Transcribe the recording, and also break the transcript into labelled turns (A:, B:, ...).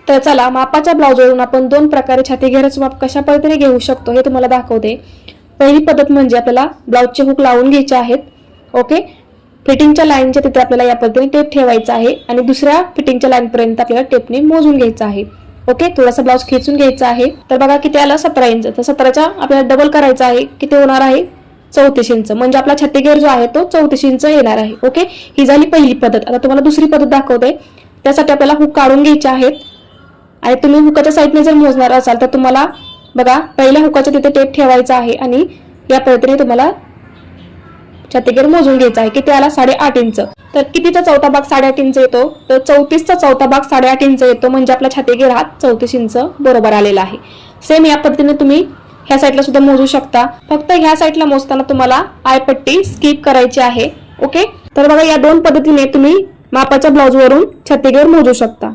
A: तर चला मापाच्या ब्लाउजवरून आपण दोन प्रकारे छाती घेराचं माप कशा पद्धतीने घेऊ शकतो हे तुम्हाला दाखवते। पहिली पद्धत म्हणजे आपल्याला ब्लाउजचे हुक लावून घ्यायचे आहेत। ओके, फिटिंगच्या लाईनच्या तिथे आपल्याला या पद्धतीने टेप ठेवायचा आहे आणि दुसऱ्या फिटिंगच्या लाईन पर्यंत आपल्याला टेपने मोजून घ्यायचं आहे। ओके, थोडासा ब्लाउज खेचून घ्यायचा आहे। तर बघा किती आला 17 इंच, तर 17च्या आपल्याला डबल करायचा आहे, किती होणार आहे 34 इंच, म्हणजे आपला छाती घेर जो आहे तो 34 इंच येणार आहे। ओके, ही झाली पहिली पद्धत। आता तुम्हाला दुसरी पद्धत दाखवते। त्यासाठी आपल्याला हुक काढून घ्यायचे आहेत आणि तुम्ही हुकाच्या साईडने जर मोजणार असाल तर तुम्हाला बघा पहिल्या हुकाच्या तिथे टेप ठेवायचा आहे आणि या पद्धतीने तुम्हाला छाती घेर मोजून घ्यायचा आहे। किती आला 8.5 इंच। तर कितीचा चौथा भाग 8.5 इंच येतो, तर 34चा चौथा भाग 8.5 इंच येतो, म्हणजे आपला छाती घेर हा 34 इंच बरोबर आलेला आहे। सेम या पद्धतीने तुम्ही ह्या साईडला सुद्धा मोजू शकता, फक्त ह्या साईडला मोजताना तुम्हाला आयपट्टी स्किप करायची आहे। ओके, तर बघा या दोन पद्धतीने तुम्ही मापाच्या ब्लाउजवरून छाती घेर मोजू शकता।